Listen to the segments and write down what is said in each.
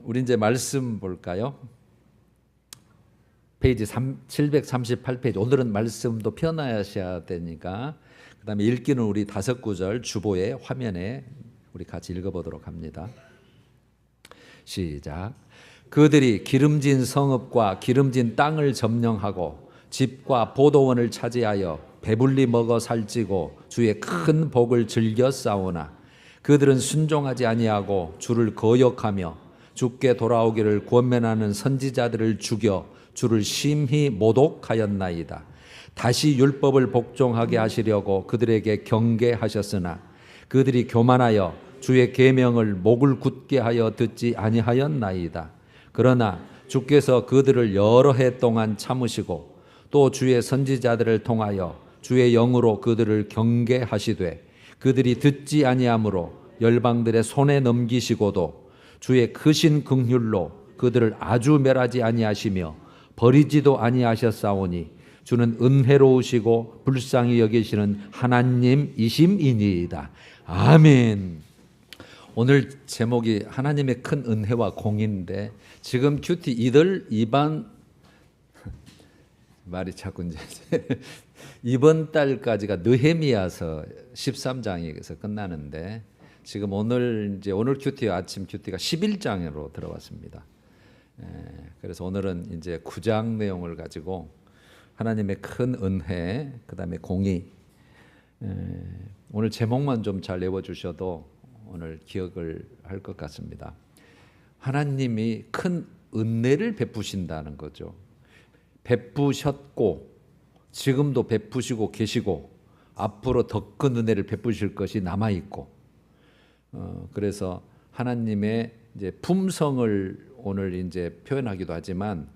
우리 이제 말씀 볼까요? 페이지 738페이지. 오늘은 말씀도 펴놔야 되니까 그다음에 읽기는 우리 5구절 주보에 화면에 우리 같이 읽어보도록 합니다. 시작. 그들이 기름진 성읍과 기름진 땅을 점령하고 집과 보도원을 차지하여 배불리 먹어 살찌고 주의 큰 복을 즐겨 싸우나 그들은 순종하지 아니하고 주를 거역하며 주께 돌아오기를 권면하는 선지자들을 죽여 주를 심히 모독하였나이다. 다시 율법을 복종하게 하시려고 그들에게 경계하셨으나 그들이 교만하여 주의 계명을 목을 굳게 하여 듣지 아니하였나이다. 그러나 주께서 그들을 여러 해 동안 참으시고 또 주의 선지자들을 통하여 주의 영으로 그들을 경계하시되 그들이 듣지 아니하므로 열방들의 손에 넘기시고도 주의 크신 긍휼로 그들을 아주 멸하지 아니하시며 버리지도 아니하셨사오니 주는 은혜로우시고 불쌍히 여기시는 하나님이심이니이다. 아멘. 오늘 제목이 하나님의 큰 은혜와 공인데 지금 큐티 이들 2반 말이 자꾸 이제 이번 달까지가 느헤미야서 13장에서 끝나는데 지금 오늘 큐티 아침 큐티가 11장으로 들어왔습니다. 그래서 오늘은 이제 9장 내용을 가지고 하나님의 큰 은혜, 그다음에 공의. 오늘 제목만 좀 잘 외워 주셔도 오늘 기억을 할 것 같습니다. 하나님이 큰 은혜를 베푸신다는 거죠. 베푸셨고 지금도 베푸시고 계시고 앞으로 더 큰 은혜를 베푸실 것이 남아 있고, 그래서 하나님의 이제 품성을 오늘 이제 표현하기도 하지만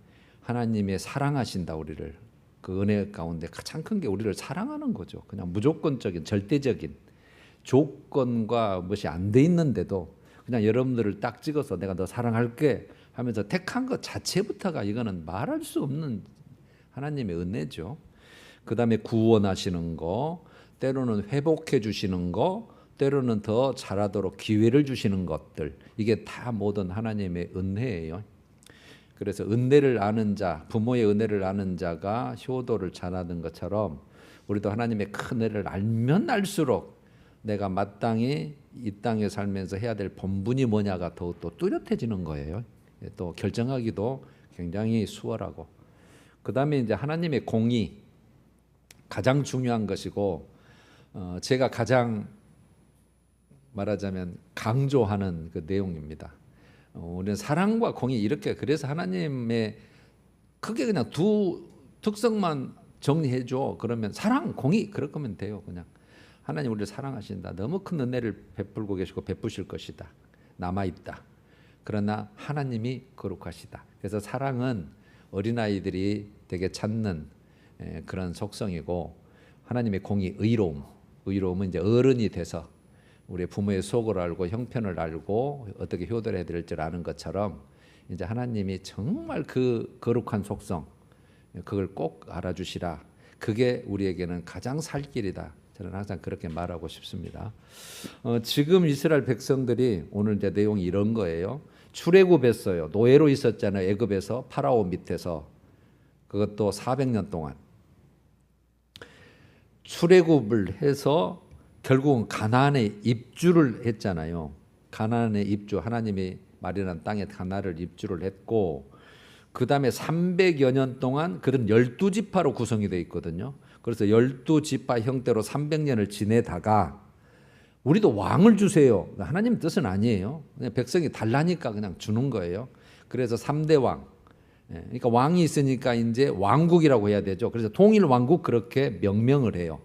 하나님의 사랑하신다 우리를, 그 은혜 가운데 가장 큰 게 우리를 사랑하는 거죠. 그냥 무조건적인 절대적인 조건과 무엇이 안 돼 있는데도 그냥 여러분들을 딱 찍어서 내가 너 사랑할게 하면서 택한 것 자체부터가 이거는 말할 수 없는 하나님의 은혜죠. 그 다음에 구원하시는 거, 때로는 회복해 주시는 거, 때로는 더 잘하도록 기회를 주시는 것들, 이게 다 모든 하나님의 은혜예요. 그래서 은혜를 아는 자, 부모의 은혜를 아는 자가 효도를 잘하는 것처럼 우리도 하나님의 큰 은혜를 알면 알수록 내가 마땅히 이 땅에 살면서 해야 될 본분이 뭐냐가 더욱더 뚜렷해지는 거예요. 또 결정하기도 굉장히 수월하고, 그 다음에 이제 하나님의 공의, 가장 중요한 것이고, 제가 가장 말하자면 강조하는 그 내용입니다. 우리는 사랑과 공의 이렇게, 그래서 하나님의 크게 그냥 두 특성만 정리해 줘. 그러면 사랑, 공의 그럴 거면 돼요. 그냥 하나님 우리를 사랑하신다. 너무 큰 은혜를 베풀고 계시고 베푸실 것이다. 남아 있다. 그러나 하나님이 거룩하시다. 그래서 사랑은 어린아이들이 되게 찾는 그런 속성이고, 하나님의 공의, 의로움은 이제 어른이 돼서 우리 부모의 속을 알고 형편을 알고 어떻게 효도를 해야 될지 아는 것처럼 이제 하나님이 정말 그 거룩한 속성, 그걸 꼭 알아주시라. 그게 우리에게는 가장 살 길이다. 저는 항상 그렇게 말하고 싶습니다. 지금 이스라엘 백성들이 오늘 이제 내용이 이런 거예요. 출애굽했어요. 노예로 있었잖아요. 애굽에서 파라오 밑에서. 그것도 400년 동안 출애굽을 해서 결국은 가나안에 입주를 했잖아요. 가나안에 입주, 하나님이 마련한 땅에 가나안을 입주를 했고, 그 다음에 300여 년 동안 그들은 12지파로 구성이 되어 있거든요. 그래서 12지파 형태로 300년을 지내다가 우리도 왕을 주세요. 하나님 뜻은 아니에요. 그냥 백성이 달라니까 그냥 주는 거예요. 그래서 3대 왕. 그러니까 왕이 있으니까 이제 왕국이라고 해야 되죠. 그래서 통일 왕국 그렇게 명명을 해요.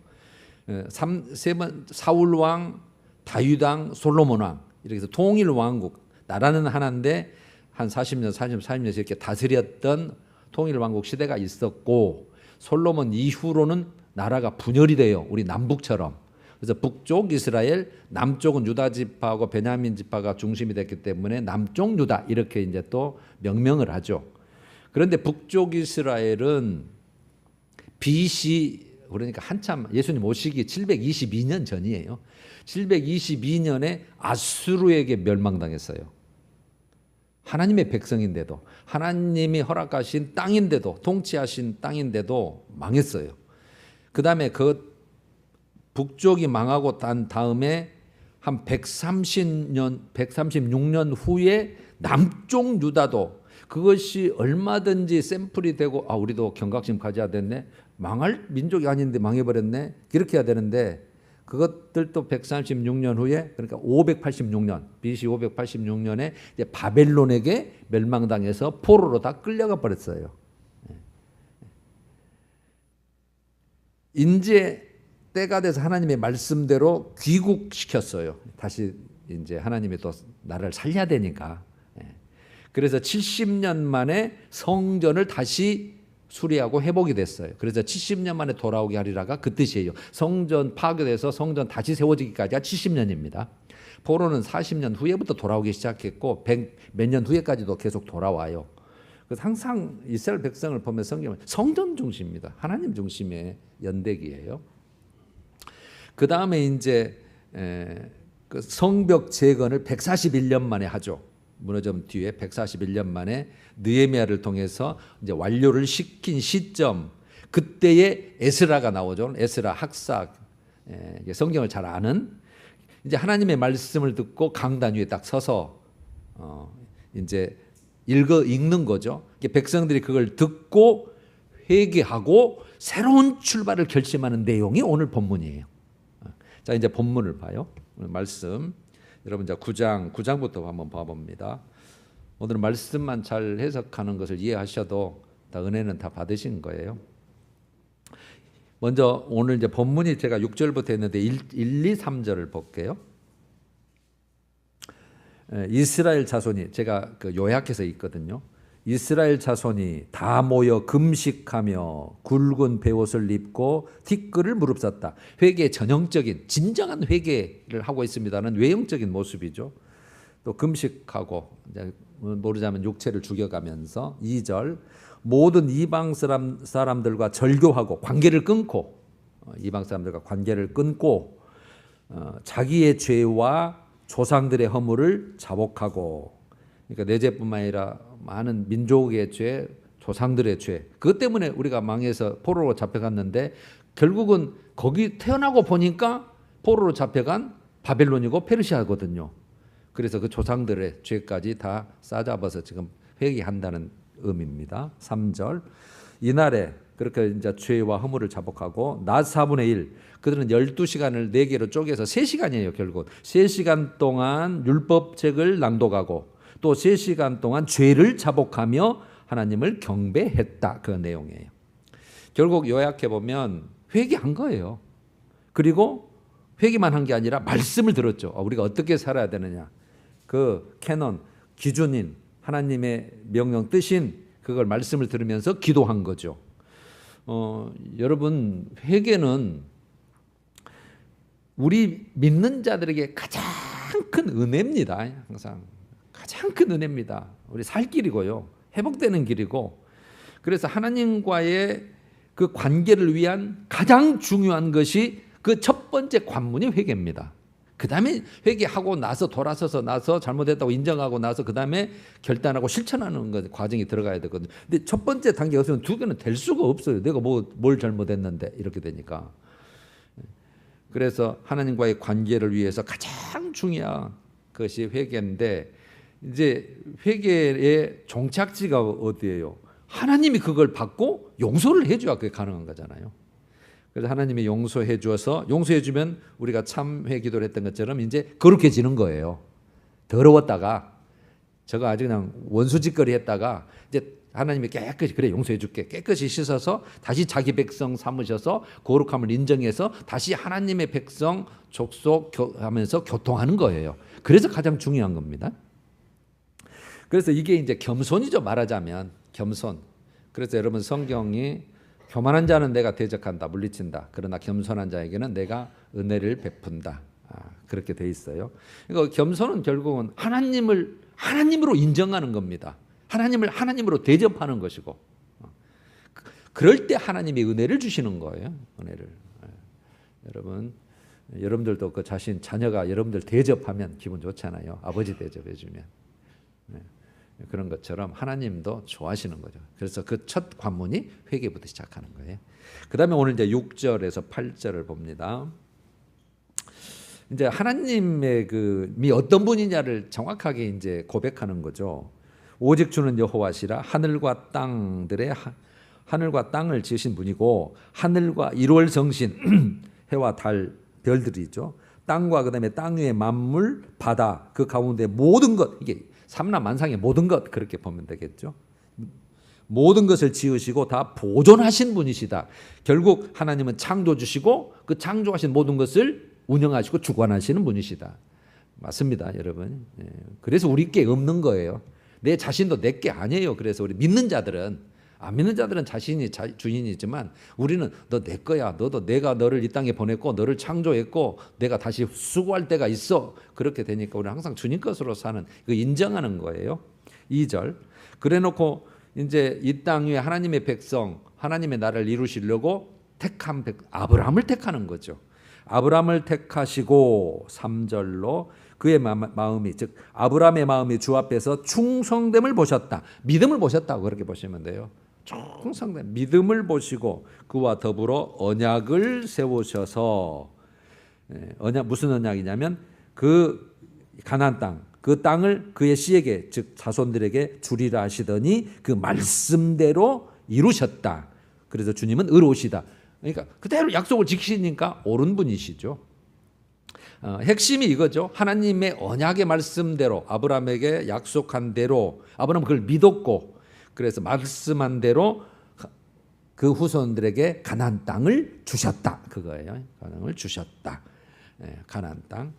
사울 왕, 다윗 왕, 솔로몬 왕, 이렇게 해서 통일 왕국. 나라는 하나인데 한 40년, 40년씩 이렇게 다스렸던 통일 왕국 시대가 있었고, 솔로몬 이후로는 나라가 분열이 돼요. 우리 남북처럼. 그래서 북쪽 이스라엘, 남쪽은 유다 지파하고 베냐민 지파가 중심이 됐기 때문에 남쪽 유다 이렇게 이제 또 명명을 하죠. 그런데 북쪽 이스라엘은 BC, 그러니까 한참 예수님 오시기 722년 전이에요. 722년에 아수르에게 멸망당했어요. 하나님의 백성인데도, 하나님이 허락하신 땅인데도, 통치하신 땅인데도 망했어요. 그 다음에 그 북쪽이 망하고 난 다음에 한 136년 후에 남쪽 유다도 그것이 얼마든지 샘플이 되고, 아, 우리도 경각심 가져야 됐네. 망할 민족이 아닌데 망해버렸네. 이렇게 해야 되는데, 그것들도 136년 후에, 그러니까 586년, BC 586년에 이제 바벨론에게 멸망당해서 포로로 다 끌려가 버렸어요. 이제 때가 돼서 하나님의 말씀대로 귀국시켰어요. 다시 이제 하나님이 또 나라를 살려야 되니까. 그래서 70년 만에 성전을 다시 수리하고 회복이 됐어요. 그래서 70년 만에 돌아오게 하리라가 그 뜻이에요. 성전 파괴돼서 성전 다시 세워지기까지가 70년입니다. 포로는 40년 후에부터 돌아오기 시작했고 100 몇 년 후에까지도 계속 돌아와요. 그래서 항상 이스라엘 백성을 보면 성경은 성전 중심입니다. 하나님 중심의 연대기예요. 그 다음에 이제 그 성벽 재건을 141년 만에 하죠. 무너짐 뒤에 141년 만에 느헤미야를 통해서 이제 완료를 시킨 시점, 그때에 에스라가 나오죠. 에스라 학사, 성경을 잘 아는, 이제 하나님의 말씀을 듣고 강단 위에 딱 서서 이제 읽는 거죠. 백성들이 그걸 듣고 회개하고 새로운 출발을 결심하는 내용이 오늘 본문이에요. 자, 이제 본문을 봐요. 오늘 말씀. 여러분 자 9장부터 한번 봐봅니다. 오늘 말씀만 잘 해석하는 것을 이해하셔도 다 은혜는 다 받으신 거예요. 먼저 오늘 이제 본문이 제가 6절부터 했는데 1, 2, 3절을 볼게요. 이스라엘 자손이, 제가 그 요약해서 있거든요. 이스라엘 자손이 다 모여 금식하며 굵은 베옷을 입고 티끌을 무릅썼다. 회개의 전형적인 진정한 회개를 하고 있습니다는 외형적인 모습이죠. 또 금식하고 모르자면 육체를 죽여가면서 2절 모든 이방 사람들과 절교하고 관계를 끊고, 이방 사람들과 관계를 끊고 자기의 죄와 조상들의 허물을 자복하고, 그러니까 내 죄뿐만 아니라 많은 민족의 죄, 조상들의 죄, 그것 때문에 우리가 망해서 포로로 잡혀갔는데 결국은 거기 태어나고 보니까 포로로 잡혀간 바벨론이고 페르시아거든요. 그래서 그 조상들의 죄까지 다 싸잡아서 지금 회개한다는 의미입니다. 3절 이날에 그렇게 이제 죄와 허물을 자복하고 낮 4분의 1, 그들은 12시간을 4개로 쪼개서 3시간이에요. 결국 3시간 동안 율법책을 낭독하고 또 3시간 동안 죄를 자복하며 하나님을 경배했다. 그 내용이에요. 결국 요약해 보면 회개한 거예요. 그리고 회개만 한 게 아니라 말씀을 들었죠. 우리가 어떻게 살아야 되느냐. 그 캐논, 기준인 하나님의 명령 뜻인 그걸 말씀을 들으면서 기도한 거죠. 여러분 회개는 우리 믿는 자들에게 가장 큰 은혜입니다. 항상 가장 큰 은혜입니다. 우리 살 길이고요. 회복되는 길이고, 그래서 하나님과의 그 관계를 위한 가장 중요한 것이 그 첫 번째 관문이 회개입니다. 그 다음에 회개하고 나서 돌아서서 나서 잘못했다고 인정하고 나서 그 다음에 결단하고 실천하는 것 과정이 들어가야 되거든요. 근데 첫 번째 단계가 없으면 두 개는 될 수가 없어요. 내가 뭘 잘못했는데 이렇게 되니까. 그래서 하나님과의 관계를 위해서 가장 중요한 것이 회개인데, 이제 회개의 종착지가 어디예요? 하나님이 그걸 받고 용서를 해줘야 그게 가능한 거잖아요. 그래서 하나님이 용서해 주어서, 용서해 주면 우리가 참회 기도를 했던 것처럼 이제 거룩해지는 거예요. 더러웠다가 저거 아주 그냥 원수짓거리 했다가 이제 하나님이 깨끗이, 그래 용서해 줄게, 깨끗이 씻어서 다시 자기 백성 삼으셔서 거룩함을 인정해서 다시 하나님의 백성 족속하면서 교통하는 거예요. 그래서 가장 중요한 겁니다. 그래서 이게 이제 겸손이죠. 말하자면 겸손. 그래서 여러분 성경이 교만한 자는 내가 대적한다, 물리친다. 그러나 겸손한 자에게는 내가 은혜를 베푼다. 그렇게 돼 있어요. 그러니까 겸손은 결국은 하나님으로 인정하는 겁니다. 하나님을 하나님으로 대접하는 것이고, 그럴 때 하나님이 은혜를 주시는 거예요. 은혜를. 여러분들도 그 자녀가 여러분들 대접하면 기분 좋잖아요. 아버지 대접해 주면. 그런 것처럼 하나님도 좋아하시는 거죠. 그래서 그 첫 관문이 회개부터 시작하는 거예요. 그 다음에 오늘 이제 6절에서 8절을 봅니다. 이제 하나님의 미 어떤 분이냐를 정확하게 이제 고백하는 거죠. 오직 주는 여호와시라 하늘과 땅을 지으신 분이고 하늘과 1월 성신 해와 달 별들이죠. 땅과 그다음에 땅 위의 만물 바다 그 가운데 모든 것 이게 삼라만상의 모든 것 그렇게 보면 되겠죠. 모든 것을 지으시고 다 보존하신 분이시다. 결국 하나님은 창조주시고 그 창조하신 모든 것을 운영하시고 주관하시는 분이시다. 맞습니다, 여러분. 그래서 우리 게 없는 거예요. 내 자신도 내 게 아니에요. 그래서 우리 믿는 자들은 안 믿는 자들은 자신이 주인이지만 우리는 너 내 거야. 너도 내가 너를 이 땅에 보냈고 너를 창조했고 내가 다시 수고할 때가 있어. 그렇게 되니까 우리는 항상 주님 것으로 사는 그 인정하는 거예요. 2절. 그래놓고 이제 이 땅 위에 하나님의 백성, 하나님의 나라를 이루시려고 택한 아브라함을 택하는 거죠. 아브라함을 택하시고 3절로 그의 마음이 즉 아브라함의 마음이 주 앞에서 충성됨을 보셨다. 믿음을 보셨다고 그렇게 보시면 돼요. 충성됨, 믿음을 보시고 그와 더불어 언약을 세우셔서 언약 무슨 언약이냐면 그 가나안 땅, 그 땅을 그의 씨에게 즉 자손들에게 주리라 하시더니 그 말씀대로 이루셨다. 그래서 주님은 의로우시다. 그러니까 그대로 약속을 지키시니까 옳은 분이시죠. 핵심이 이거죠. 하나님의 언약의 말씀대로 아브라함에게 약속한 대로 아브라함은 그걸 믿었고 그래서 말씀한 대로 그 후손들에게 가나안 땅을 주셨다. 그거예요. 가나안을 주셨다. 가나안 땅.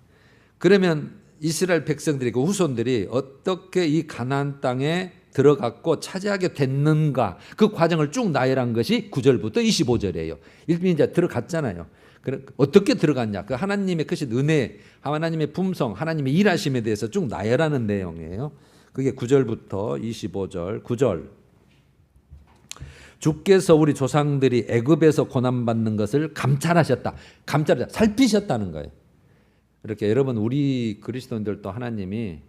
그러면 이스라엘 백성들이 그 후손들이 어떻게 이 가나안 땅에 들어갔고 차지하게 됐는가 그 과정을 쭉 나열한 것이 9절부터 25절이에요. 이미 이제 들어갔잖아요. 어떻게 들어갔냐? 그 하나님의 크신 은혜, 하나님의 품성, 하나님의 일하심에 대해서 쭉 나열하는 내용이에요. 그게 9절부터 25절. 9절. 주께서 우리 조상들이 애굽에서 고난받는 것을 감찰하셨다. 살피셨다는 거예요. 이렇게 여러분 우리 그리스도인들도 하나님이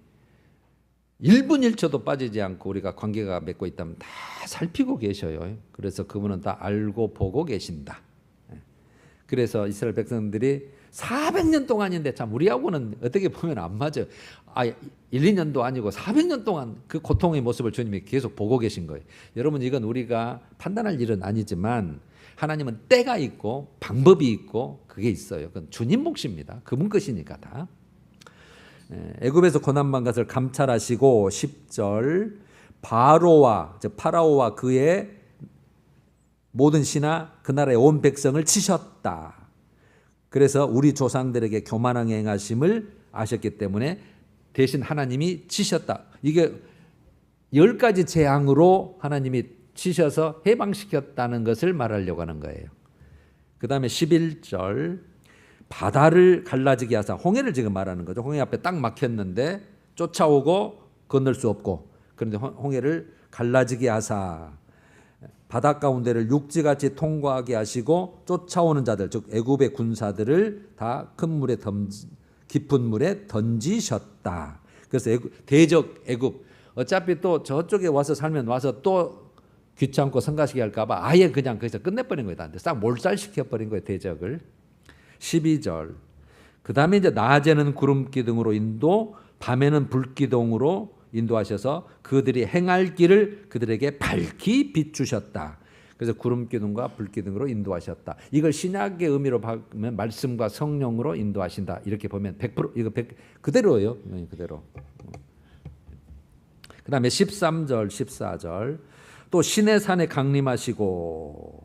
1분 1초도 빠지지 않고 우리가 관계가 맺고 있다면 다 살피고 계셔요. 그래서 그분은 다 알고 보고 계신다. 그래서 이스라엘 백성들이 400년 동안인데 참 우리하고는 어떻게 보면 안 맞아요. 1, 2년도 아니고 400년 동안 그 고통의 모습을 주님이 계속 보고 계신 거예요. 여러분 이건 우리가 판단할 일은 아니지만 하나님은 때가 있고 방법이 있고 그게 있어요. 그건 주님 몫입니다. 그분 것이니까 다. 애굽에서 고난받은 것을 감찰하시고 10절 파라오와 그의 모든 신하 그 나라의 온 백성을 치셨다. 그래서 우리 조상들에게 교만하게 행하심을 아셨기 때문에 대신 하나님이 치셨다. 이게 10가지 재앙으로 하나님이 치셔서 해방시켰다는 것을 말하려고 하는 거예요. 그 다음에 11절 바다를 갈라지게 하사 홍해를 지금 말하는 거죠. 홍해 앞에 딱 막혔는데 쫓아오고 건널 수 없고 그런데 홍해를 갈라지게 하사 바다 가운데를 육지같이 통과하게 하시고 쫓아오는 자들 즉 애굽의 군사들을 다 큰 물에 깊은 물에 던지셨다. 그래서 대적 애굽 어차피 또 저쪽에 와서 살면 와서 또 귀찮고 성가시게 할까봐 아예 그냥 거기서 끝내버린 거예요. 싹 몰살시켜버린 거예요. 대적을. 12절 그 다음에 이제 낮에는 구름기둥으로 밤에는 불기둥으로 인도하셔서 그들이 행할 길을 그들에게 밝히 비추셨다. 그래서 구름기둥과 불기둥으로 인도하셨다. 이걸 신약의 의미로 보면 말씀과 성령으로 인도하신다. 이렇게 보면 100% 이거 그대로예요. 그대로. 그 다음에 13절 14절 또 시내산에 강림하셨죠.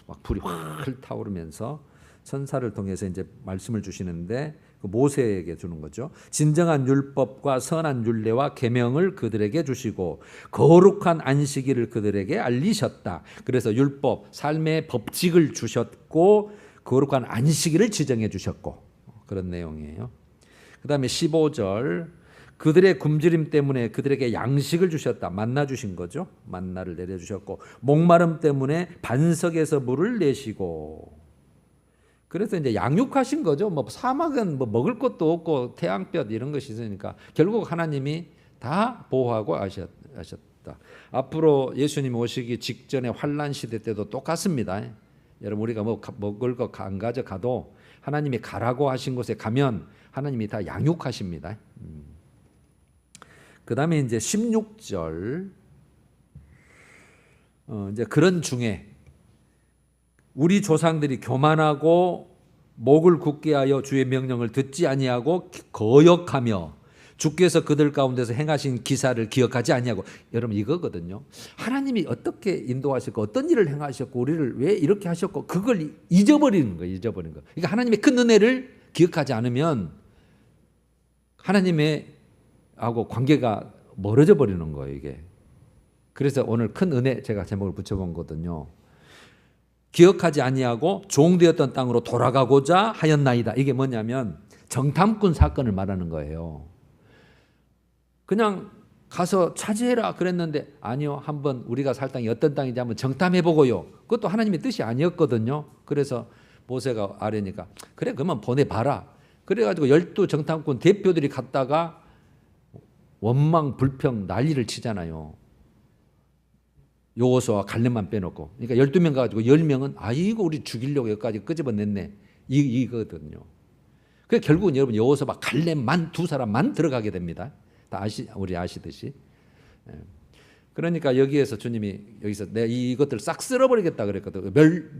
막 불이 확 타오르면서 천사를 통해서 이제 말씀을 주시는데 그 모세에게 주는 거죠. 진정한 율법과 선한 율례와 계명을 그들에게 주시고 거룩한 안식일을 그들에게 알리셨다. 그래서 율법, 삶의 법칙을 주셨고 거룩한 안식일을 지정해 주셨고 그런 내용이에요. 그 다음에 15절 그들의 굶주림 때문에 그들에게 양식을 주셨다. 만나 주신 거죠. 만나를 내려주셨고 목마름 때문에 반석에서 물을 내시고 그래서 이제 양육하신 거죠. 사막은 먹을 것도 없고 태양볕 이런 것이 있으니까 결국 하나님이 다 보호하고 하셨다. 앞으로 예수님 오시기 직전의 환란 시대 때도 똑같습니다. 여러분 우리가 뭐 먹을 거 안 가져가도 하나님이 가라고 하신 곳에 가면 하나님이 다 양육하십니다. 그 다음에 이제 16절 이제 그런 중에 우리 조상들이 교만하고 목을 굳게 하여 주의 명령을 듣지 아니하고 거역하며 주께서 그들 가운데서 행하신 기사를 기억하지 아니하고. 여러분 이거거든요. 하나님이 어떻게 인도하셨고 어떤 일을 행하셨고 우리를 왜 이렇게 하셨고 그걸 잊어버리는 거예요. 잊어버리는 거. 그러니까 하나님의 큰 은혜를 기억하지 않으면 하나님의 하고 관계가 멀어져 버리는 거예요. 이게. 그래서 오늘 큰 은혜 제가 제목을 붙여본 거거든요. 기억하지 아니하고 종되었던 땅으로 돌아가고자 하였나이다. 이게 뭐냐면 정탐꾼 사건을 말하는 거예요. 그냥 가서 차지해라 그랬는데 아니요. 한번 우리가 살 땅이 어떤 땅인지 한번 정탐해보고요. 그것도 하나님의 뜻이 아니었거든요. 그래서 모세가 아뢰니까 그래 그러면 보내봐라. 그래가지고 12 정탐꾼 대표들이 갔다가 원망 불평 난리를 치잖아요. 여호수아와 갈렙만 빼놓고. 그러니까 12명 가지고 10명은 아이고 우리 죽이려고 여기까지 끄집어냈네. 이거거든요. 그래서 결국은 여러분 여호수아와 갈렙만 두 사람만 들어가게 됩니다. 다 우리 아시듯이. 그러니까 여기에서 주님이 여기서 내가 이것들 싹 쓸어버리겠다 그랬거든.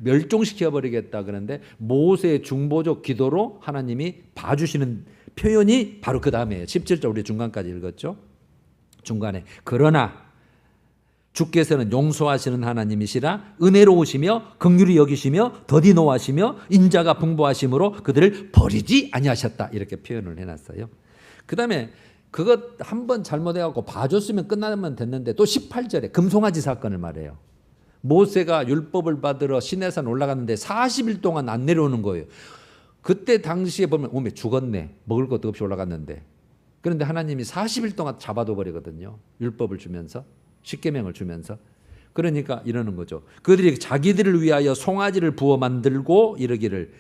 멸종시켜버리겠다 그런데 모세의 중보적 기도로 하나님이 봐주시는 표현이 바로 그 다음에요. 17절 우리 중간까지 읽었죠. 중간에 그러나 주께서는 용서하시는 하나님이시라 은혜로우시며 긍휼히 여기시며 더디 노하시며 인자가 풍부하심으로 그들을 버리지 아니하셨다. 이렇게 표현을 해놨어요. 그 다음에 그것 한번 잘못해갖고 봐줬으면 끝나면 됐는데 또 18절에 금송아지 사건을 말해요. 모세가 율법을 받으러 시내산 올라갔는데 40일 동안 안 내려오는 거예요. 그때 당시에 보면 오메 죽었네. 먹을 것도 없이 올라갔는데. 그런데 하나님이 40일 동안 잡아둬 버리거든요. 율법을 주면서 십계명을 주면서. 그러니까 이러는 거죠. 그들이 자기들을 위하여 송아지를 부어 만들고 이르기를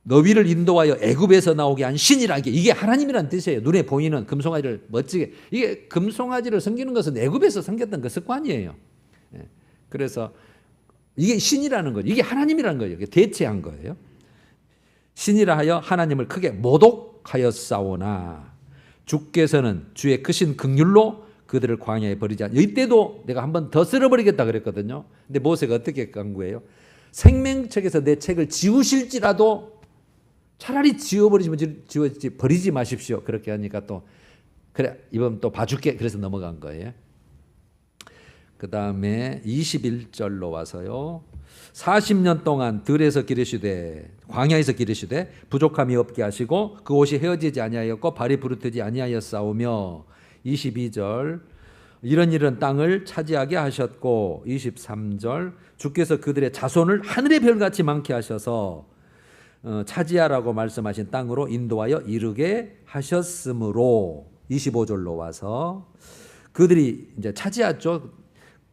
너희를 인도하여 애굽에서 나오게 한 신이라. 이게 하나님이란 뜻이에요. 눈에 보이는 금송아지를 멋지게. 이게 금송아지를 섬기는 것은 애굽에서 섬겼던 그 습관이에요. 그래서 이게 신이라는 거죠. 이게 하나님이라는 거예요. 이게 대체한 거예요. 신이라 하여 하나님을 크게 모독하였사오나 주께서는 주의 크신 긍휼로 그들을 광야에 버리지 않. 이때도 내가 한번 더 쓸어버리겠다 그랬거든요. 근데 모세가 어떻게 강구해요? 생명책에서 내 책을 지우실지라도 차라리 지워버리지 버리지 마십시오. 그렇게 하니까 또 그래 이번 또 봐줄게. 그래서 넘어간 거예요. 그 다음에 21절로 와서요. 40년 동안 들에서 기르시되 광야에서 기르시되 부족함이 없게 하시고 그 옷이 헤어지지 아니하였고 발이 부르트지 아니하였사오며 22절 이런 땅을 차지하게 하셨고 23절 주께서 그들의 자손을 하늘의 별같이 많게 하셔서 차지하라고 말씀하신 땅으로 인도하여 이르게 하셨으므로 25절로 와서 그들이 이제 차지했죠.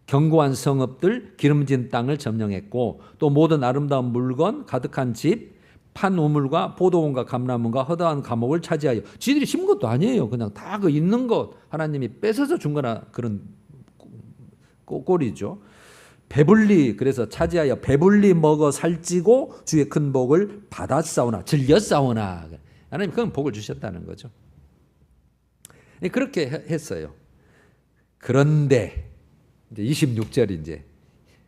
견고한 성읍들 기름진 땅을 점령했고 또 모든 아름다운 물건 가득한 집 판 우물과 포도원과 감람원과 허다한 감옥을 차지하여 지들이 심은 것도 아니에요. 그냥 다 그 있는 것 하나님이 뺏어서 준 거나 그런 꼴이죠. 배불리 그래서 차지하여 배불리 먹어 살찌고 주의 큰 복을 받았사오나 즐겼사오나 하나님 그건 복을 주셨다는 거죠. 그렇게 했어요. 그런데 이제 26절 이제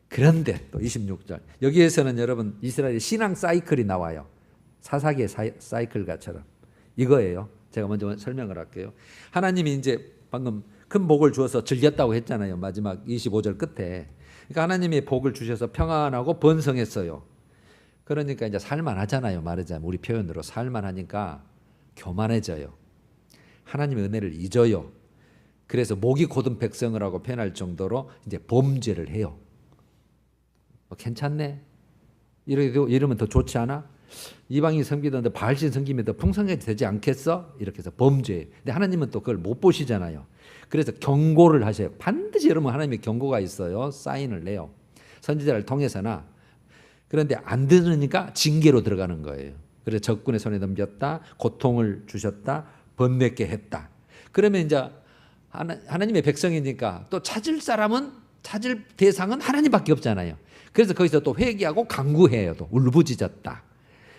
그런데 또 26절 여기에서는 여러분 이스라엘 신앙 사이클이 나와요. 사사기의 사이클가처럼 이거예요. 제가 먼저 설명을 할게요. 하나님이 이제 방금 큰 복을 주어서 즐겼다고 했잖아요. 마지막 25절 끝에. 그러니까 하나님이 복을 주셔서 평안하고 번성했어요. 그러니까 이제 살만하잖아요. 말하자면 우리 표현으로 살만하니까 교만해져요. 하나님의 은혜를 잊어요. 그래서 목이 곧은 백성을 하고 표현할 정도로 이제 범죄를 해요. 괜찮네. 이러면 더 좋지 않아? 이방인 섬기던데 바알신 섬기면 더 풍성해지지 않겠어? 이렇게 해서 범죄. 근데 하나님은 또 그걸 못 보시잖아요. 그래서 경고를 하셔요. 반드시 여러분 하나님의 경고가 있어요. 사인을 내요. 선지자를 통해서나. 그런데 안 들으니까 징계로 들어가는 거예요. 그래서 적군의 손에 넘겼다. 고통을 주셨다. 번뇌케 했다. 그러면 이제 하나님의 백성이니까 또 찾을 대상은 하나님밖에 없잖아요. 그래서 거기서 또 회개하고 간구해요. 또 울부짖었다.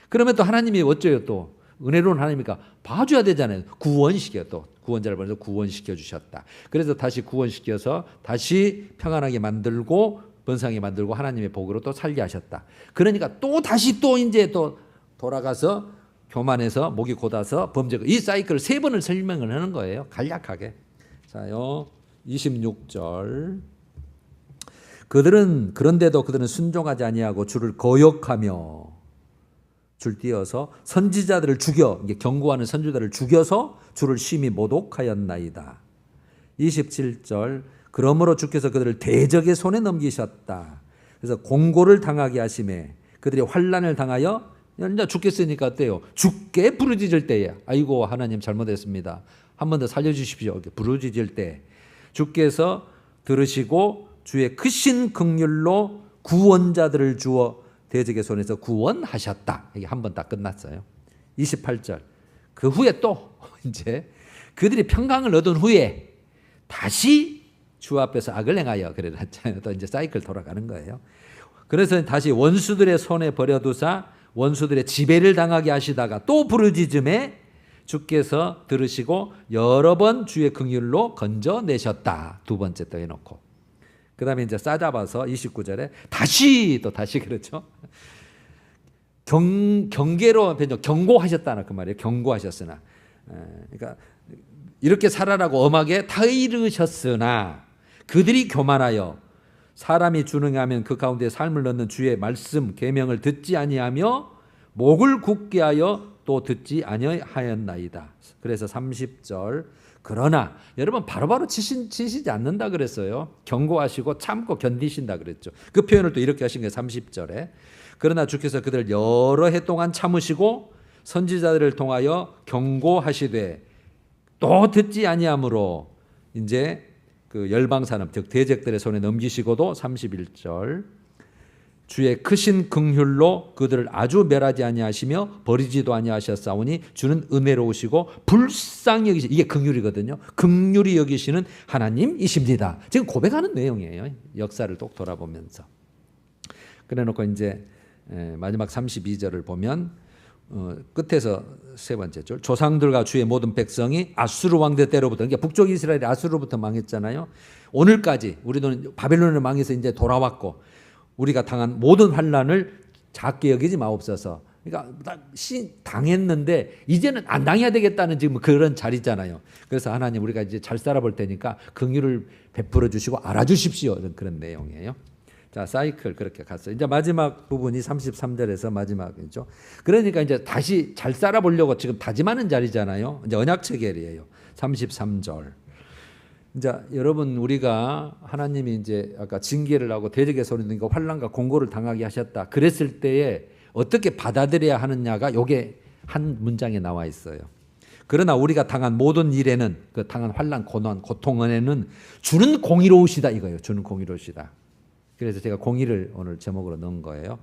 그러면 또 하나님이 어째요? 또 은혜로운 하나님이니까 봐줘야 되잖아요. 구원시켜요. 또 구원자를 보내서 구원시켜 주셨다. 그래서 다시 구원시켜서 다시 평안하게 만들고 번성하게 만들고 하나님의 복으로 또 살게 하셨다. 그러니까 또 다시 또 이제 또 돌아가서 교만해서 목이 곧아서 범죄고, 이 사이클을 3번을 설명을 하는 거예요. 간략하게. 자요 26절. 그런데도 그들은 순종하지 아니하고 주를 거역하며 줄 띄어서 선지자들을 죽여, 이게 경고하는 선지자들을 죽여서 주를 심히 모독하였나이다. 27절. 그러므로 주께서 그들을 대적의 손에 넘기셨다. 그래서 공고를 당하게 하심에 그들이 환난을 당하여, 이제 죽겠으니까 어때요? 죽게 부르짖을 때에 아이고 하나님 잘못했습니다. 한 번 더 살려주십시오. 이렇게 부르짖을 때 주께서 들으시고 주의 크신 긍휼로 구원자들을 주어 대적의 손에서 구원하셨다. 이게 한 번 다 끝났어요. 28절. 그 후에 또 이제 그들이 평강을 얻은 후에 다시 주 앞에서 악을 행하여 그래놨잖아요. 또 이제 사이클 돌아가는 거예요. 그래서 다시 원수들의 손에 버려두사 원수들의 지배를 당하게 하시다가 또 부르짖음에 주께서 들으시고 여러 번 주의 긍휼로 건져내셨다. 두 번째 또 해놓고. 그 다음에 이제 싸잡아서 29절에 다시 그렇죠. 경계로 경고하셨다는 그 말이에요. 경고하셨으나. 그러니까 이렇게 살아라고 엄하게 타이르셨으나 그들이 교만하여 사람이 준응하면 그 가운데 삶을 넣는 주의 말씀 계명을 듣지 아니하며 목을 굳게 하여 또 듣지 아니하였나이다. 그래서 30절. 그러나 여러분 바로바로 치시지 않는다 그랬어요. 경고하시고 참고 견디신다 그랬죠. 그 표현을 또 이렇게 하신 거예요. 30절에. 그러나 주께서 그들을 여러 해 동안 참으시고 선지자들을 통하여 경고하시되 또 듣지 아니하므로 이제 그 열방 사람 즉 대적들의 손에 넘기시고도 31절. 주의 크신 긍휼로 그들을 아주 멸하지 아니하시며 버리지도 아니하셨사오니 주는 은혜로우시고 불쌍히 여기시, 이게 긍휼이거든요. 긍휼히 여기시는 하나님이십니다. 지금 고백하는 내용이에요. 역사를 또 돌아보면서. 그래놓고 이제 마지막 32절을 보면 끝에서 세 번째 줄. 조상들과 주의 모든 백성이 아수르 왕대 때로부터, 그러니까 북쪽 이스라엘이 아수르로부터 망했잖아요. 오늘까지 우리는 바벨론을 망해서 이제 돌아왔고 우리가 당한 모든 환난을 작게 여기지 마옵소서. 그러니까 당했는데 이제는 안 당해야 되겠다는 지금 그런 자리잖아요. 그래서 하나님 우리가 이제 잘 살아볼 테니까 긍휼을 베풀어 주시고 알아주십시오. 그런 내용이에요. 자, 사이클 그렇게 갔어요. 이제 마지막 부분이 33절에서 마지막이죠. 그러니까 이제 다시 잘 살아보려고 지금 다짐하는 자리잖아요. 이제 언약 체결이에요. 33절. 이제 여러분 우리가 하나님이 이제 아까 징계를 하고 대적의 손에 넣고 환난과 공고를 당하게 하셨다. 그랬을 때에 어떻게 받아들여야 하느냐가 요게 한 문장에 나와 있어요. 그러나 우리가 당한 모든 일에는 그 당한 환난, 고난, 고통에는 주는 공의로우시다 이거예요. 주는 공의로우시다. 그래서 제가 공의를 오늘 제목으로 넣은 거예요.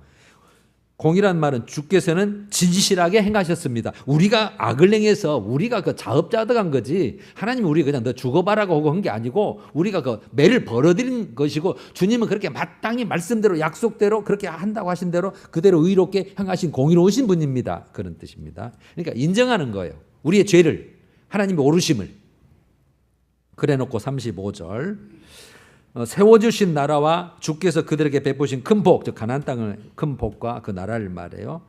공의란 말은 주께서는 진실하게 행하셨습니다. 우리가 악을 행해서 우리가 그 자업자득한 거지 하나님이 우리 그냥 너 죽어봐라고 하고 한 게 아니고 우리가 그 매를 벌어들인 것이고 주님은 그렇게 마땅히 말씀대로 약속대로 그렇게 한다고 하신 대로 그대로 의롭게 행하신 공의로우신 분입니다. 그런 뜻입니다. 그러니까 인정하는 거예요. 우리의 죄를 하나님의 오르심을. 그래놓고 35절 세워주신 나라와 주께서 그들에게 베푸신 큰 복, 즉 가나안 땅을 큰 복과 그 나라를 말해요.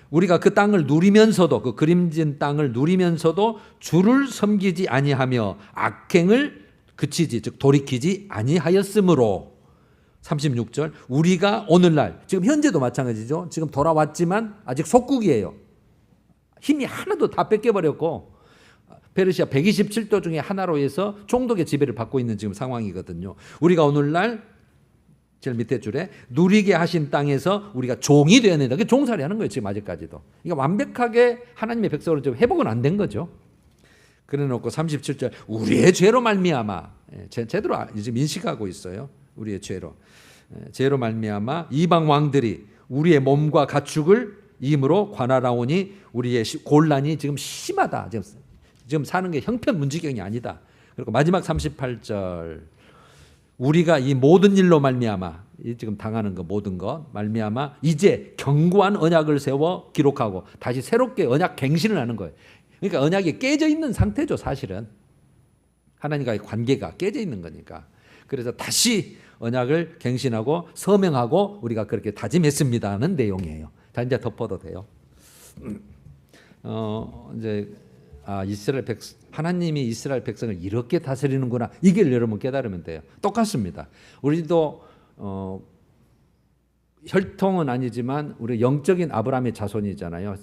우리가 그 땅을 누리면서도 그 그림진 땅을 누리면서도 주를 섬기지 아니하며 악행을 그치지 즉 돌이키지 아니하였으므로 36절 우리가 오늘날 지금 현재도 마찬가지죠. 지금 돌아왔지만 아직 속국이에요. 힘이 하나도 다 뺏겨버렸고 페르시아 127도 중에 하나로 해서 총독의 지배를 받고 있는 지금 상황이거든요. 우리가 오늘날 제일 밑에 줄에 누리게 하신 땅에서 우리가 종이 되어야 된다. 그게 종살이 하는 거예요. 지금 아직까지도. 그러니까 완벽하게 하나님의 백성으로 좀 회복은 안 된 거죠. 그래놓고 37절 우리의 죄로 말미암아 제대로 지금 인식하고 있어요. 우리의 죄로 말미암아 이방 왕들이 우리의 몸과 가축을 임으로 관할하오니 우리의 곤란이 지금 심하다. 지금 지금 사는 게 형편문지경이 아니다. 그리고 마지막 38절 우리가 이 모든 일로 말미암아 이 지금 당하는 거 모든 것 말미암아 이제 견고한 언약을 세워 기록하고 다시 새롭게 언약 갱신을 하는 거예요. 그러니까 언약이 깨져 있는 상태죠. 사실은 하나님과의 관계가 깨져 있는 거니까. 그래서 다시 언약을 갱신하고 서명하고 우리가 그렇게 다짐했습니다는 내용이에요. 자, 이제 덮어도 돼요. 이제 하나님이 이스라엘 백성을 이렇게 다스리는구나. 이걸 여러분 깨달으면 돼요. 똑같습니다. 우리도 혈통은 아니지만 우리 영적인 아브라함의 자손이잖아요.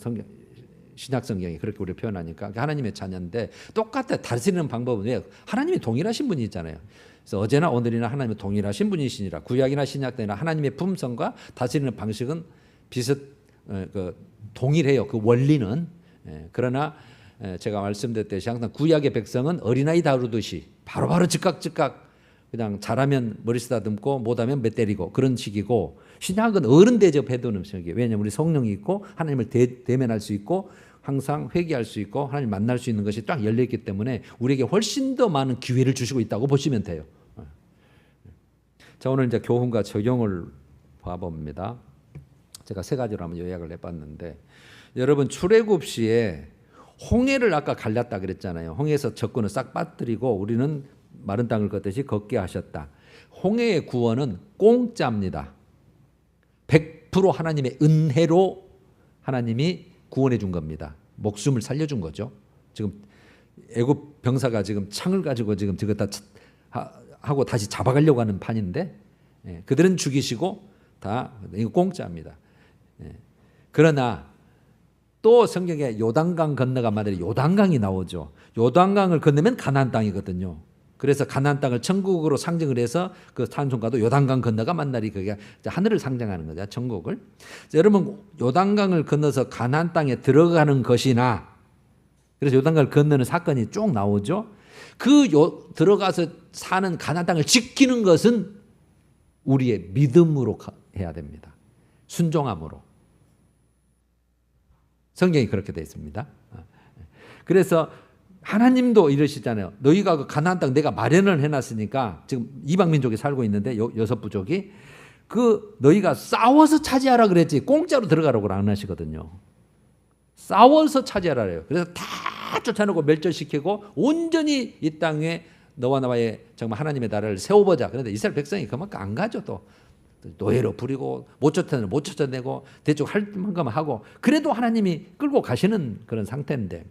신약 성경이 그렇게 우리 표현하니까 하나님의 자녀인데 똑같아. 다스리는 방법은 왜? 하나님이 동일하신 분이 있잖아요. 그래서 어제나 오늘이나 하나님은 동일하신 분이시니라. 구약이나 신약 때나 하나님의 품성과 다스리는 방식은 동일해요. 그 원리는. 그러나 제가 말씀드렸듯이 항상 구약의 백성은 어린아이 다루듯이 바로바로 즉각 그냥 잘하면 머리 쓰다듬고 못하면 매 때리고 그런 식이고, 신약은 어른 대접해두는 식이에요. 왜냐하면 우리 성령이 있고 하나님을 대면할 수 있고 항상 회개할 수 있고 하나님 만날 수 있는 것이 딱 열려있기 때문에 우리에게 훨씬 더 많은 기회를 주시고 있다고 보시면 돼요. 자, 오늘 이제 교훈과 적용을 봐봅니다. 제가 세 가지로 한번 요약을 해봤는데, 여러분 출애굽 시에 홍해를 아까 갈랐다 그랬잖아요. 홍해에서 적군을 싹 빠뜨리고 우리는 마른 땅을 걷듯이 걷게 하셨다. 홍해의 구원은 공짜입니다. 100% 하나님의 은혜로 하나님이 구원해 준 겁니다. 목숨을 살려준 거죠. 지금 애굽 병사가 지금 창을 가지고 지금 저거 다 하고 다시 잡아가려고 하는 판인데, 그들은 죽이시고 다 이거 공짜입니다. 그러나 또 성경에 요단강 건너간 말에 요단강이 나오죠. 요단강을 건너면 가나안 땅이거든요. 그래서 가나안 땅을 천국으로 상징을 해서 그 찬송가도 요단강 건너가 만날이 그게 하늘을 상징하는 거죠. 천국을. 여러분 요단강을 건너서 가나안 땅에 들어가는 것이나, 그래서 요단강을 건너는 사건이 쭉 나오죠. 들어가서 사는 가나안 땅을 지키는 것은 우리의 믿음으로 해야 됩니다. 순종함으로. 성경이 그렇게 되어 있습니다. 그래서 하나님도 이러시잖아요. 너희가 그 가나안 땅 내가 마련을 해놨으니까, 지금 이방 민족이 살고 있는데 여섯 부족이, 너희가 싸워서 차지하라 그랬지 공짜로 들어가라고 안 하시거든요. 싸워서 차지하라래요. 그래서 다 쫓아내고 멸절시키고 온전히 이 땅에 너와 나와의 정말 하나님의 나라를 세워보자. 그런데 이스라엘 백성이 그만큼 안 가죠. 또 노예로 부리고 못 쫓아내고 대충 할 만큼 하고, 그래도 하나님이 끌고 가시는 그런 상태인데,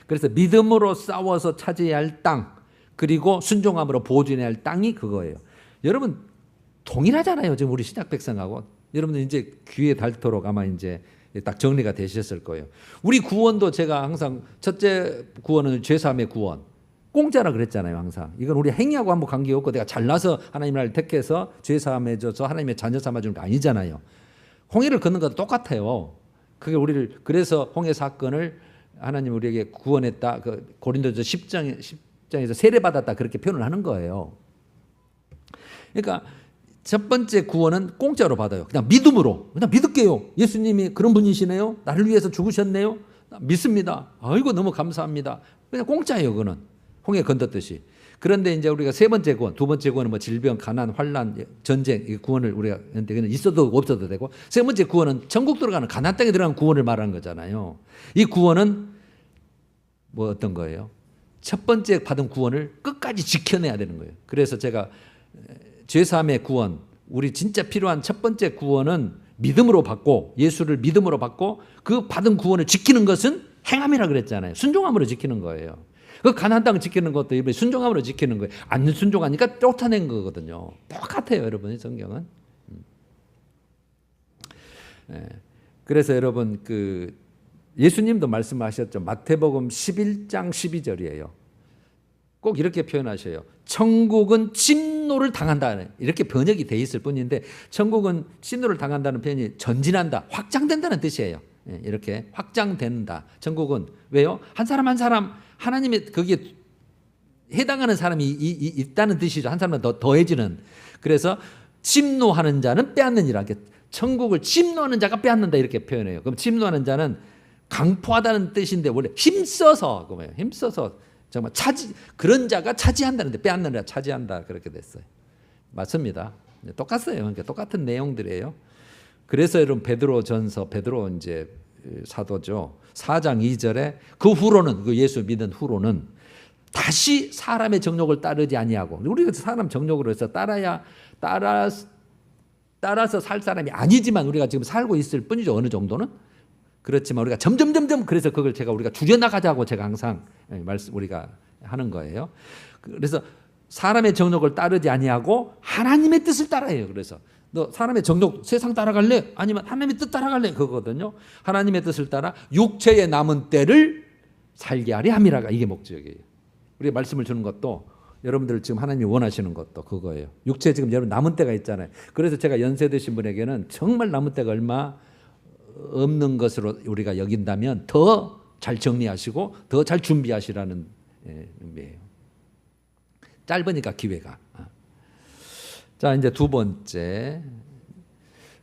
그래서 믿음으로 싸워서 차지해야 할 땅, 그리고 순종함으로 보존해야 할 땅이 그거예요. 여러분 동일하잖아요. 지금 우리 신약 백성하고. 여러분들 이제 귀에 닳도록 아마 이제 딱 정리가 되셨을 거예요. 우리 구원도 제가 항상 첫째 구원은 죄사함의 구원. 공짜라 그랬잖아요. 항상. 이건 우리 행위하고 아무 관계없고 내가 잘나서 하나님을 택해서 죄사함해 줘서 하나님의 자녀 삼아주는 거 아니잖아요. 홍해를 걷는 것도 똑같아요. 그게 우리를, 그래서 홍해 사건을 하나님 우리에게 구원했다. 그 고린도서 10장에서 세례받았다. 그렇게 표현을 하는 거예요. 그러니까 첫 번째 구원은 공짜로 받아요. 그냥 믿음으로. 그냥 믿을게요. 예수님이 그런 분이시네요. 나를 위해서 죽으셨네요. 믿습니다. 아이고 너무 감사합니다. 그냥 공짜예요. 그거는. 홍해 건넜듯이. 그런데 이제 우리가 세 번째 구원, 두 번째 구원은 뭐 질병, 가난, 환난, 전쟁, 이 구원을 우리가 있어도 없어도 되고, 세 번째 구원은 천국 들어가는 가나안 땅에 들어가는 구원을 말하는 거잖아요. 이 구원은 뭐 어떤 거예요? 첫 번째 받은 구원을 끝까지 지켜내야 되는 거예요. 그래서 제가 죄사함의 구원, 우리 진짜 필요한 첫 번째 구원은 믿음으로 받고, 예수를 믿음으로 받고 그 받은 구원을 지키는 것은 행함이라 그랬잖아요. 순종함으로 지키는 거예요. 그 가나안 땅을 지키는 것도 이번에 순종함으로 지키는 거예요. 안 순종하니까 쫓아낸 거거든요. 똑같아요, 여러분. 성경은. 그래서 여러분 예수님도 말씀하셨죠. 마태복음 11장 12절이에요. 꼭 이렇게 표현하셔요. 천국은 침노를 당한다. 이렇게 번역이 돼 있을 뿐인데, 천국은 침노를 당한다는 표현이 전진한다, 확장된다는 뜻이에요. 이렇게 확장된다. 천국은 왜요? 한 사람 한 사람 하나님의 거기에 해당하는 사람이 있다는 뜻이죠. 한 사람은 더해지는. 그래서 침노하는 자는 빼앗느니라. 천국을 침노하는 자가 빼앗는다 이렇게 표현해요. 그럼 침노하는 자는 강포하다는 뜻인데 원래 힘써서 그 뭐예요? 힘써서 정말 그런 자가 차지한다는데 빼앗는 자 차지한다 그렇게 됐어요. 맞습니다. 똑같아요. 그러니까 똑같은 내용들이에요. 그래서 여러분 베드로 이제 사도죠. 4장 2절에 그 후로는 그 예수 믿은 후로는 다시 사람의 정욕을 따르지 아니하고 우리가 사람 정욕으로 해서 따라서 살 사람이 아니지만 우리가 지금 살고 있을 뿐이죠. 어느 정도는. 그렇지만 우리가 점점 그래서 그걸 우리가 줄여나가자고 제가 항상 우리가 하는 거예요. 그래서 사람의 정욕을 따르지 아니하고 하나님의 뜻을 따라해요. 그래서 너 사람의 정욕 세상 따라갈래? 아니면 하나님의 뜻 따라갈래? 그거거든요. 하나님의 뜻을 따라 육체의 남은 때를 살게 하려 함이라가 이게 목적이에요. 우리가 말씀을 주는 것도 여러분들 지금 하나님이 원하시는 것도 그거예요. 육체에 지금 여러분 남은 때가 있잖아요. 그래서 제가 연세 드신 분에게는 정말 남은 때가 얼마 없는 것으로 우리가 여긴다면 더 잘 정리하시고 더 잘 준비하시라는 의미예요. 짧으니까 기회가. 자, 이제 두 번째.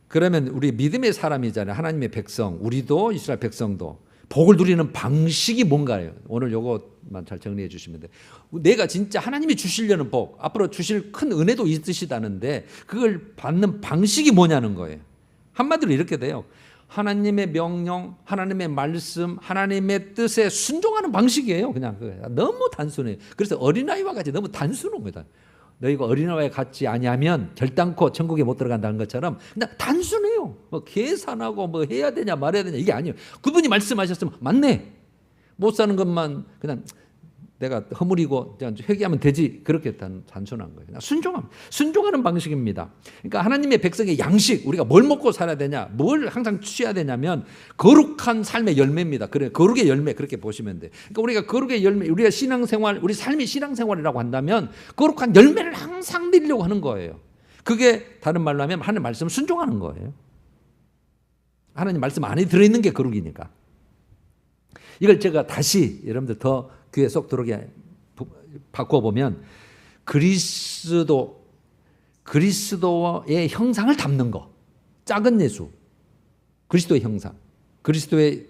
그러면 우리 믿음의 사람이잖아요. 하나님의 백성, 우리도 이스라엘 백성도 복을 누리는 방식이 뭔가요? 오늘 요것만 잘 정리해 주시면 돼요. 내가 진짜 하나님이 주시려는 복, 앞으로 주실 큰 은혜도 있으시다는데 그걸 받는 방식이 뭐냐는 거예요. 한마디로 이렇게 돼요. 하나님의 명령, 하나님의 말씀, 하나님의 뜻에 순종하는 방식이에요. 그냥 너무 단순해요. 그래서 어린아이와 같이 너무 단순한 겁니다. 너희가 어린아이와 같지 아니하면 결단코 천국에 못 들어간다는 것처럼 그냥 단순해요. 뭐 계산하고 뭐 해야 되냐 말해야 되냐 이게 아니에요. 그분이 말씀하셨으면 맞네. 못 사는 것만 그냥 내가 허물이고 회개하면 되지. 그렇게 단순한 거예요. 순종하는 방식입니다. 그러니까 하나님의 백성의 양식, 우리가 뭘 먹고 살아야 되냐, 뭘 항상 취해야 되냐면 거룩한 삶의 열매입니다. 그래, 거룩의 열매 그렇게 보시면 돼요. 그러니까 우리가 거룩의 열매, 우리가 신앙생활, 우리 삶이 신앙생활이라고 한다면 거룩한 열매를 항상 누리려고 하는 거예요. 그게 다른 말로 하면 하나님 말씀 순종하는 거예요. 하나님 말씀 안에 들어있는 게 거룩이니까. 이걸 제가 다시 여러분들 더 귀에 쏙 들어오게 바꿔보면 그리스도의 형상을 담는 거. 작은 예수. 그리스도의 형상. 그리스도의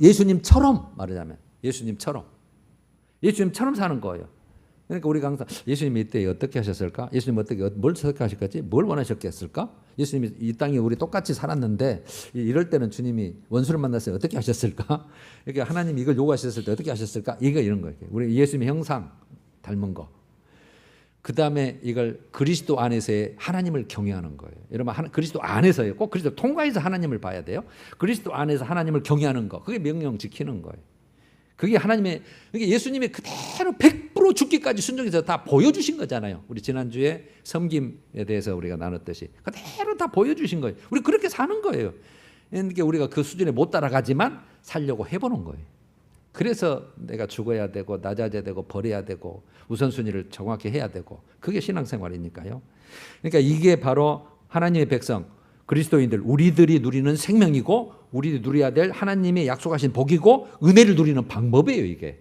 예수님처럼 말하자면 예수님처럼 사는 거예요. 그러니까 우리가 항상 예수님이 이때 어떻게 하셨을까? 예수님 뭘 선택하셨겠지? 뭘 원하셨겠을까? 예수님이 이 땅에 우리 똑같이 살았는데 이럴 때는 주님이 원수를 만났을 때 어떻게 하셨을까? 이렇게 하나님이 이걸 요구하셨을 때 어떻게 하셨을까? 이런 거예요. 우리 예수님의 형상 닮은 거. 그 다음에 이걸 그리스도 안에서의 하나님을 경외하는 거예요. 여러분 그리스도 안에서요. 꼭 그리스도 통과해서 하나님을 봐야 돼요. 그리스도 안에서 하나님을 경외하는 거. 그게 명령 지키는 거예요. 그게 예수님이 그대로 100% 죽기까지 순종해서 다 보여주신 거잖아요. 우리 지난주에 섬김에 대해서 우리가 나눴듯이 그대로 다 보여주신 거예요. 우리 그렇게 사는 거예요. 그러니까 우리가 그 수준에 못 따라가지만 살려고 해보는 거예요. 그래서 내가 죽어야 되고 낮아져야 되고 버려야 되고 우선순위를 정확히 해야 되고 그게 신앙생활이니까요. 그러니까 이게 바로 하나님의 백성 그리스도인들 우리들이 누리는 생명이고 우리들이 누려야 될 하나님의 약속하신 복이고 은혜를 누리는 방법이에요. 이게.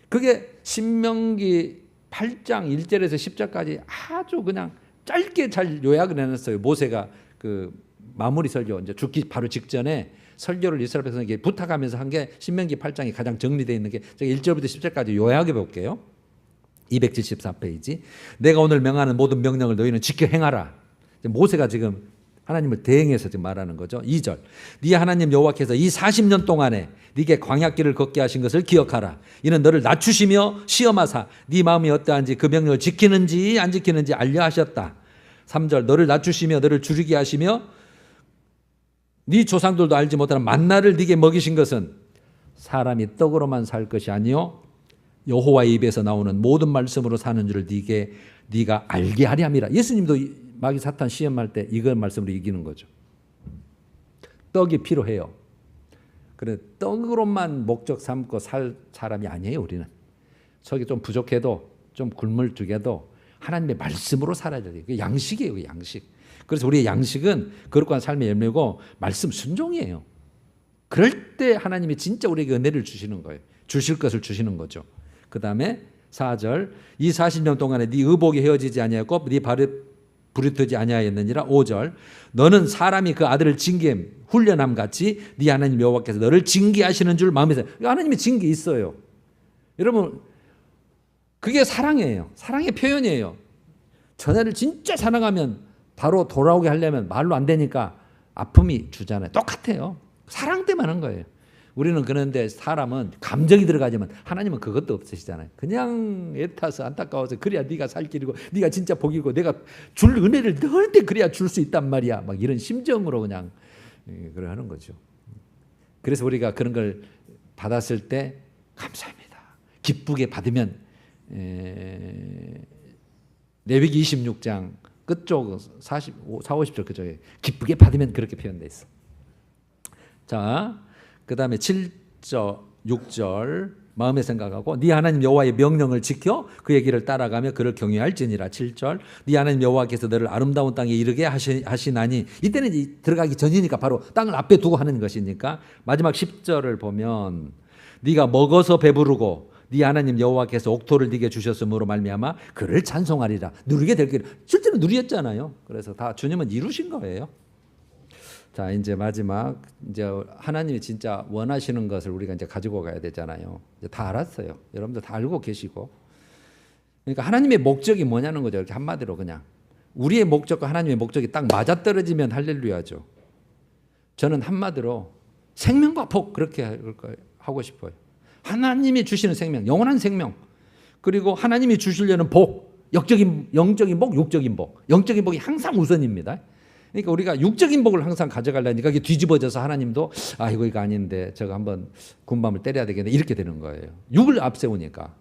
그게 신명기 8장 1절에서 10절까지 아주 그냥 짧게 잘 요약을 해놨어요. 모세가 그 마무리 설교 이제 죽기 바로 직전에 설교를 이스라엘 백성에게 부탁하면서 한 게 신명기 8장이 가장 정리되어 있는 게 제가 1절부터 10절까지 요약해 볼게요. 274페이지. 내가 오늘 명하는 모든 명령을 너희는 지켜 행하라. 모세가 지금 하나님을 대행해서 지금 말하는 거죠. 2절. 네 하나님 여호와께서 이 40년 동안에 네게 광야길을 걷게 하신 것을 기억하라. 이는 너를 낮추시며 시험하사 네 마음이 어떠한지 그 명령을 지키는지 안 지키는지 알려 하셨다. 3절. 너를 낮추시며 너를 줄이게 하시며 네 조상들도 알지 못하는 만나를 네게 먹이신 것은 사람이 떡으로만 살 것이 아니요 여호와의 입에서 나오는 모든 말씀으로 사는 줄을 네가 알게 하려 함이라. 예수님도 마귀 사탄 시험할 때 이걸 말씀으로 이기는 거죠. 떡이 필요해요. 그래 떡으로만 목적 삼고 살 사람이 아니에요. 우리는 속이 좀 부족해도 좀 굶을 죽여도 하나님의 말씀으로 살아야 돼요. 그게 양식이에요. 그게 양식. 그래서 우리의 양식은 거룩한 삶의 열매고 말씀 순종이에요. 그럴 때 하나님이 진짜 우리에게 은혜를 주시는 거예요. 주실 것을 주시는 거죠. 그 다음에 4절. 이 40년 동안에 네 의복이 헤어지지 아니하고 네 발을 부르트지 아니하였느니라. 5절 너는 사람이 그 아들을 징계함 훈련함 같이 네 하나님 여호와께서 너를 징계하시는 줄 마음에서. 하나님의 징계 있어요. 여러분 그게 사랑이에요. 사랑의 표현이에요. 전에를 진짜 사랑하면 바로 돌아오게 하려면 말로 안 되니까 아픔이 주잖아요. 똑같아요. 사랑 때문에 하는 거예요. 우리는 그런데 사람은 감정이 들어가지만 하나님은 그것도 없으시잖아요. 그냥 애타서 안타까워서 그래야 네가 살 길이고 네가 진짜 복이고 내가 줄 은혜를 넣을 때 그래야 줄 수 있단 말이야. 막 이런 심정으로 그냥 그래 하는 거죠. 그래서 우리가 그런 걸 받았을 때 감사합니다. 기쁘게 받으면 레위기 26장 끝쪽 50절 그쪽에 기쁘게 받으면 그렇게 표현돼 있어. 자, 그 다음에 7절, 6절 마음에 생각하고 네 하나님 여호와의 명령을 지켜 그의 길을 따라가며 그를 경외할지니라. 7절 네 하나님 여호와께서 너를 아름다운 땅에 이르게 하시나니 이때는 들어가기 전이니까 바로 땅을 앞에 두고 하는 것이니까. 마지막 10절을 보면 네가 먹어서 배부르고 네 하나님 여호와께서 옥토를 네게 주셨으므로 말미암아 그를 찬송하리라. 누리게 될 길. 실제로 누렸잖아요. 그래서 다 주님은 이루신 거예요. 자, 이제 마지막 이제 하나님이 진짜 원하시는 것을 우리가 이제 가지고 가야 되잖아요. 이제 다 알았어요. 여러분들 다 알고 계시고. 그러니까 하나님의 목적이 뭐냐는 거죠. 이렇게 한마디로 그냥 우리의 목적과 하나님의 목적이 딱 맞아떨어지면 할렐루야죠. 저는 한마디로 생명과 복 그렇게 하고 싶어요. 하나님이 주시는 생명, 영원한 생명, 그리고 하나님이 주시려는 복, 영적인 복, 육적인 복. 영적인 복이 항상 우선입니다. 그러니까 우리가 육적인 복을 항상 가져가려니까 이게 뒤집어져서 하나님도 이거 아닌데 저거 한번 군밤을 때려야 되겠네 이렇게 되는 거예요. 육을 앞세우니까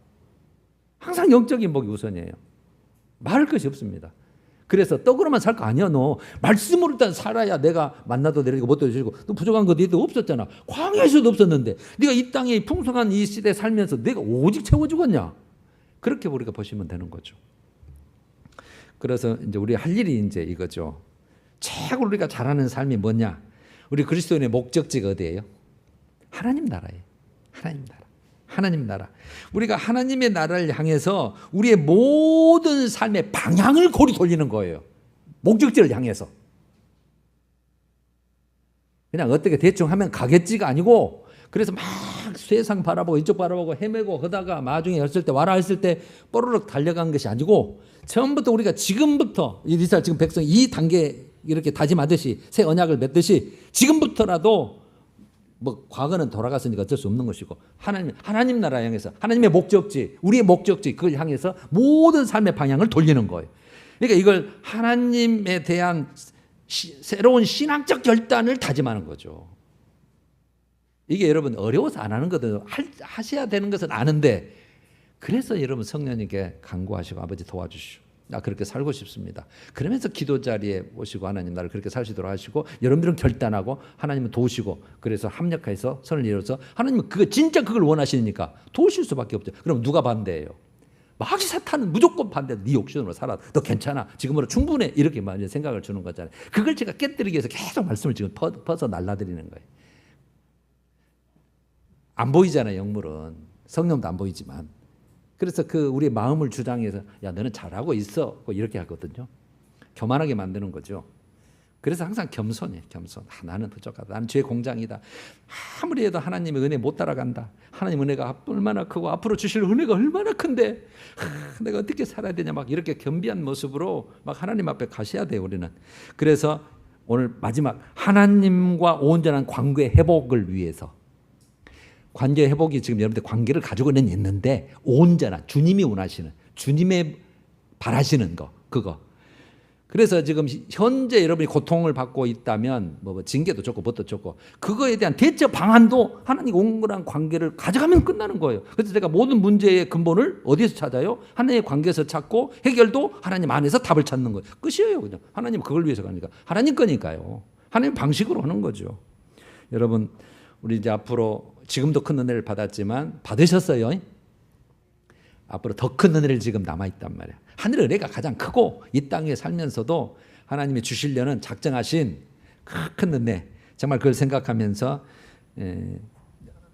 항상 영적인 복이 우선이에요. 말할 것이 없습니다. 그래서 떡으로만 살 거 아니야. 너 말씀으로 일단 살아야 내가 만나도 내리고 못도 주시고. 너 부족한 거 너희도 없었잖아. 광야에서도 없었는데 네가 이 땅에 풍성한 이 시대에 살면서 내가 오직 채워주겠냐. 그렇게 우리가 보시면 되는 거죠. 그래서 이제 우리 할 일이 이제 이거죠. 최고 우리가 잘하는 삶이 뭐냐? 우리 그리스도인의 목적지가 어디예요? 하나님 나라예요. 하나님 나라. 하나님 나라. 우리가 하나님의 나라를 향해서 우리의 모든 삶의 방향을 고리 돌리는 거예요. 목적지를 향해서. 그냥 어떻게 대충 하면 가겠지가 아니고 그래서 막 세상 바라보고 이쪽 바라보고 헤매고 하다가 나중에 했을 때 와라 했을 때 뽀르륵 달려간 것이 아니고 처음부터 우리가 지금부터 이스라엘 지금 백성이 이 단계 이렇게 다짐하듯이 새 언약을 맺듯이 지금부터라도 뭐 과거는 돌아갔으니까 어쩔 수 없는 것이고 하나님 나라 향해서 하나님의 목적지 우리의 목적지 그걸 향해서 모든 삶의 방향을 돌리는 거예요. 그러니까 이걸 하나님에 대한 새로운 신앙적 결단을 다짐하는 거죠. 이게 여러분 어려워서 안 하는 거든 하셔야 되는 것은 아는데 그래서 여러분 성령님께 간구하시고 아버지 도와주시오. 나 그렇게 살고 싶습니다. 그러면서 기도 자리에 오시고 하나님 나를 그렇게 사시도록 하시고 여러분들은 결단하고 하나님은 도우시고 그래서 합력해서 선을 이뤄서 하나님은 진짜 그걸 원하시니까 도우실 수밖에 없죠. 그럼 누가 반대해요? 마귀 사탄은 무조건 반대해. 네 욕심으로 살아. 너 괜찮아. 지금으로 충분해. 이렇게 생각을 주는 거잖아요. 그걸 제가 깨뜨리기 위해서 계속 말씀을 지금 퍼서 날라드리는 거예요. 안 보이잖아요. 영물은. 성령도 안 보이지만. 그래서 우리의 마음을 주장해서 야 너는 잘하고 있어 이렇게 하거든요. 교만하게 만드는 거죠. 그래서 항상 겸손해. 겸손. 나는 부족하다. 나는 죄의 공장이다. 아무리 해도 하나님의 은혜 못 따라간다. 하나님 은혜가 얼마나 크고 앞으로 주실 은혜가 얼마나 큰데 내가 어떻게 살아야 되냐 막 이렇게 겸비한 모습으로 막 하나님 앞에 가셔야 돼요. 우리는. 그래서 오늘 마지막 하나님과 온전한 관계 회복을 위해서 관계 회복이 지금 여러분들 관계를 가지고는 있는데 온전한 주님이 원하시는 주님의 바라시는 거 그거. 그래서 지금 현재 여러분이 고통을 받고 있다면 뭐 징계도 좋고 뭣도 좋고 그거에 대한 대처 방안도 하나님 온전한 관계를 가져가면 끝나는 거예요. 그래서 제가 모든 문제의 근본을 어디서 찾아요? 하나님의 관계에서 찾고 해결도 하나님 안에서 답을 찾는 거예요. 끝이에요. 그냥 하나님 그걸 위해서 가니까 하나님 거니까요. 하나님 방식으로 하는 거죠. 여러분 우리 이제 앞으로 지금도 큰 은혜를 받았지만 받으셨어요. 앞으로 더 큰 은혜를 지금 남아있단 말이에요. 하늘의 은혜가 가장 크고 이 땅에 살면서도 하나님이 주시려는 작정하신 큰 은혜 정말 그걸 생각하면서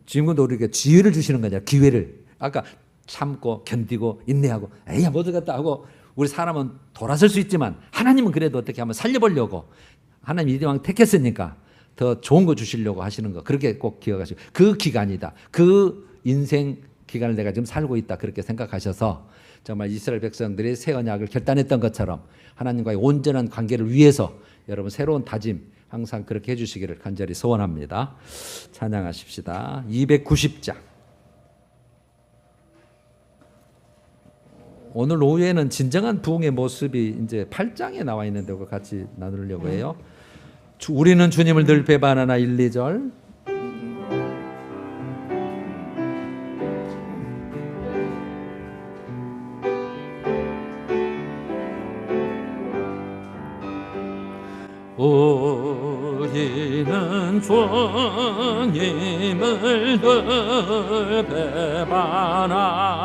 주님도 우리에게 기회를 주시는 거죠. 기회를. 아까 참고 견디고 인내하고 에이야 못 되겠다 하고 우리 사람은 돌아설 수 있지만 하나님은 그래도 어떻게 한번 살려보려고 하나님 이왕 택했으니까 더 좋은 거 주시려고 하시는 거 그렇게 꼭 기억하시고 그 기간이다. 그 인생 기간을 내가 지금 살고 있다. 그렇게 생각하셔서 정말 이스라엘 백성들이 새 언약을 결단했던 것처럼 하나님과의 온전한 관계를 위해서 여러분 새로운 다짐 항상 그렇게 해주시기를 간절히 소원합니다. 찬양하십시다. 290장. 오늘 오후에는 진정한 부흥의 모습이 이제 8장에 나와 있는데 그거 같이 나누려고 해요. 우리는 주님을 늘 배반하나 1, 2절. 우리는 주님을 늘 배반하나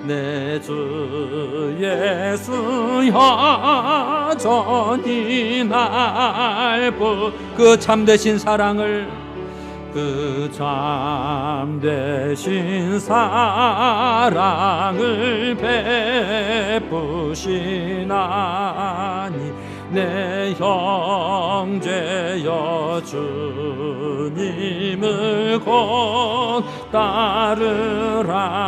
내 주 예수 여전히 날 그 참되신 사랑을 그 참되신 사랑을 베푸시나니 내 형제여 주님을 곧 따르라.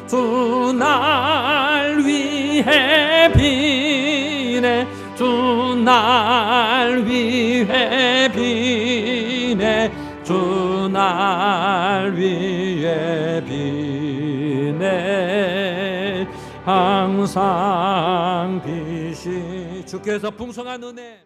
주 날 위해 비네 주 날 위해 비네 주 날 위해 비네 항상 비시 주께서 풍성한 은혜